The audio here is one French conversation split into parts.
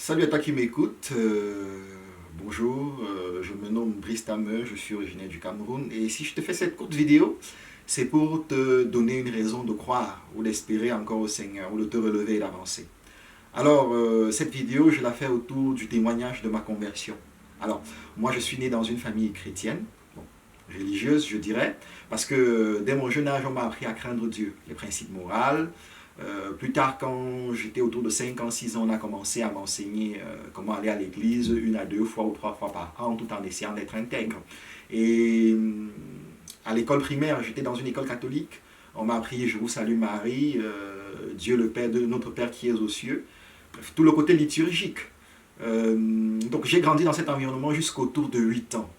Salut à toi qui m'écoute. Bonjour, je me nomme Brice Tameu, je suis originaire du Cameroun. Et si je te fais cette courte vidéo, c'est pour te donner une raison de croire ou d'espérer encore au Seigneur ou de te relever et d'avancer. Alors, cette vidéo, je la fais autour du témoignage de ma conversion. Alors, moi, je suis né dans une famille chrétienne, bon, religieuse, je dirais, parce que dès mon jeune âge, on m'a appris à craindre Dieu, les principes moraux. Plus tard, quand j'étais autour de 5 ans, 6 ans, on a commencé à m'enseigner comment aller à l'église une à deux fois ou trois fois par an, tout en essayant d'être intègre. Et à l'école primaire, j'étais dans une école catholique. On m'a appris Je vous salue Marie, Dieu le Père de notre Père qui est aux cieux. Bref, tout le côté liturgique. Donc j'ai grandi dans cet environnement jusqu'autour de 8 ans.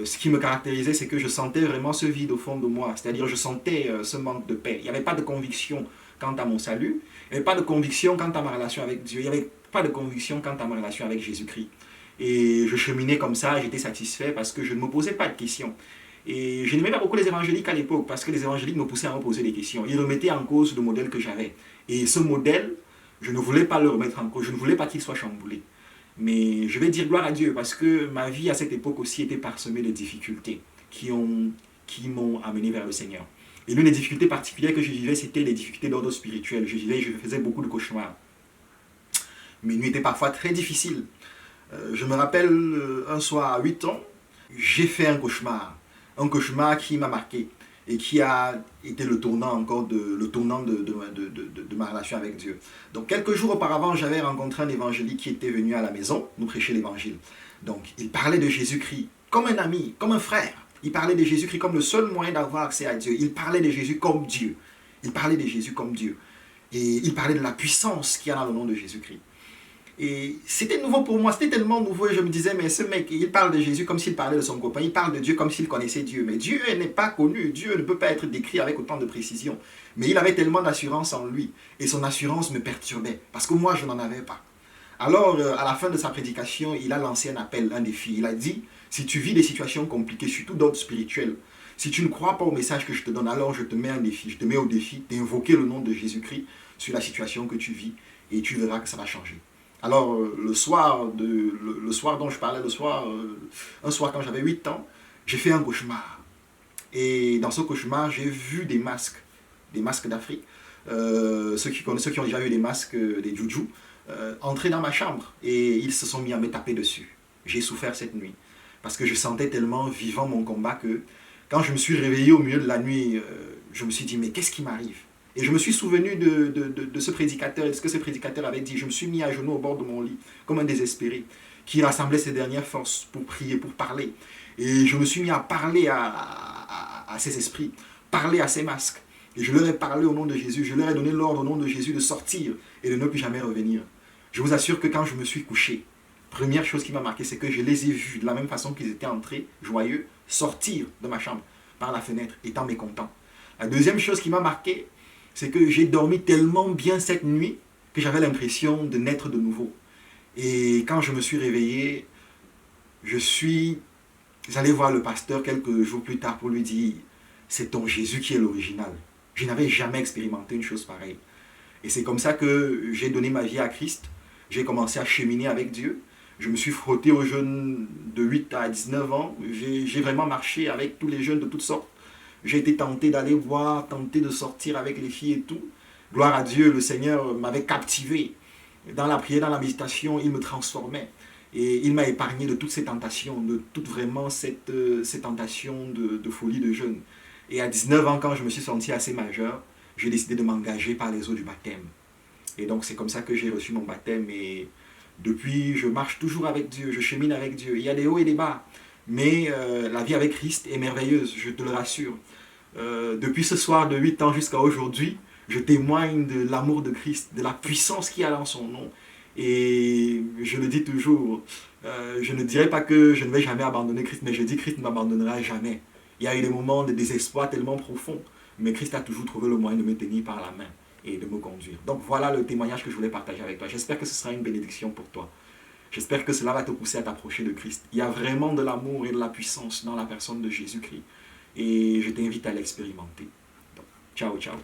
Ce qui me caractérisait, c'est que je sentais vraiment ce vide au fond de moi. C'est-à-dire, je sentais ce manque de paix. Il n'y avait pas de conviction quant à mon salut. Il n'y avait pas de conviction quant à ma relation avec Dieu. Il n'y avait pas de conviction quant à ma relation avec Jésus-Christ. Et je cheminais comme ça, j'étais satisfait parce que je ne me posais pas de questions. Et je n'aimais pas beaucoup les évangéliques à l'époque parce que les évangéliques me poussaient à me poser des questions. Ils remettaient en cause le modèle que j'avais. Et ce modèle, je ne voulais pas le remettre en cause. Je ne voulais pas qu'il soit chamboulé. Mais je vais dire gloire à Dieu parce que ma vie à cette époque aussi était parsemée de difficultés qui m'ont amené vers le Seigneur. Et l'une des difficultés particulières que je vivais, c'était les difficultés d'ordre spirituel. Je faisais beaucoup de cauchemars. Mes nuits étaient parfois très difficiles. Je me rappelle un soir à 8 ans, j'ai fait un cauchemar qui m'a marqué et qui a été le tournant encore de ma relation avec Dieu. Donc quelques jours auparavant, j'avais rencontré un évangélique qui était venu à la maison nous prêcher l'évangile. Donc il parlait de Jésus-Christ comme un ami, comme un frère. Il parlait de Jésus-Christ comme le seul moyen d'avoir accès à Dieu. Il parlait de Jésus comme Dieu. Il parlait de Jésus comme Dieu. Et il parlait de la puissance qu'il y a dans le nom de Jésus-Christ. Et c'était nouveau pour moi, c'était tellement nouveau et je me disais, mais ce mec, il parle de Jésus comme s'il parlait de son copain, il parle de Dieu comme s'il connaissait Dieu. Mais Dieu n'est pas connu, Dieu ne peut pas être décrit avec autant de précision. Mais il avait tellement d'assurance en lui et son assurance me perturbait parce que moi, je n'en avais pas. Alors, à la fin de sa prédication, il a lancé un appel, un défi. Il a dit, si tu vis des situations compliquées, surtout d'ordre spirituel, si tu ne crois pas au message que je te donne, alors je te mets un défi. Je te mets au défi d'invoquer le nom de Jésus-Christ sur la situation que tu vis et tu verras que ça va changer. Alors, le soir dont je parlais, un soir quand j'avais 8 ans, j'ai fait un cauchemar. Et dans ce cauchemar, j'ai vu des masques d'Afrique. Ceux qui ont déjà vu des masques, des juju, entrer dans ma chambre. Et ils se sont mis à me taper dessus. J'ai souffert cette nuit. Parce que je sentais tellement vivant mon combat que quand je me suis réveillé au milieu de la nuit, je me suis dit, mais qu'est-ce qui m'arrive ? Et je me suis souvenu de ce prédicateur et de ce que ce prédicateur avait dit. Je me suis mis à genoux au bord de mon lit, comme un désespéré, qui rassemblait ses dernières forces pour prier, pour parler. Et je me suis mis à parler à ces esprits, parler à ces masques. Et je leur ai parlé au nom de Jésus. Je leur ai donné l'ordre au nom de Jésus de sortir et de ne plus jamais revenir. Je vous assure que quand je me suis couché, première chose qui m'a marqué, c'est que je les ai vus de la même façon qu'ils étaient entrés, joyeux, sortir de ma chambre par la fenêtre, étant mécontents. La deuxième chose qui m'a marqué, c'est que j'ai dormi tellement bien cette nuit que j'avais l'impression de naître de nouveau. Et quand je me suis réveillé, je suis allé voir le pasteur quelques jours plus tard pour lui dire « C'est ton Jésus qui est l'original ». Je n'avais jamais expérimenté une chose pareille. Et c'est comme ça que j'ai donné ma vie à Christ. J'ai commencé à cheminer avec Dieu. Je me suis frotté aux jeunes de 8 à 19 ans. J'ai vraiment marché avec tous les jeunes de toutes sortes. J'ai été tenté d'aller voir, tenté de sortir avec les filles et tout. Gloire à Dieu, le Seigneur m'avait captivé. Dans la prière, dans la méditation, il me transformait. Et il m'a épargné de toutes ces tentations, de toute vraiment ces tentations de folie de jeune. Et à 19 ans, quand je me suis senti assez majeur, j'ai décidé de m'engager par les eaux du baptême. Et donc c'est comme ça que j'ai reçu mon baptême. Et depuis, je marche toujours avec Dieu, je chemine avec Dieu. Il y a des hauts et des bas. Mais la vie avec Christ est merveilleuse, je te le rassure. Depuis ce soir de 8 ans jusqu'à aujourd'hui, je témoigne de l'amour de Christ, de la puissance qu'il y a dans son nom. Et je le dis toujours, je ne dirais pas que je ne vais jamais abandonner Christ, mais je dis que Christ ne m'abandonnera jamais. Il y a eu des moments de désespoir tellement profonds, mais Christ a toujours trouvé le moyen de me tenir par la main et de me conduire. Donc voilà le témoignage que je voulais partager avec toi. J'espère que ce sera une bénédiction pour toi. J'espère que cela va te pousser à t'approcher de Christ. Il y a vraiment de l'amour et de la puissance dans la personne de Jésus-Christ. Et je t'invite à l'expérimenter. Donc, ciao, ciao.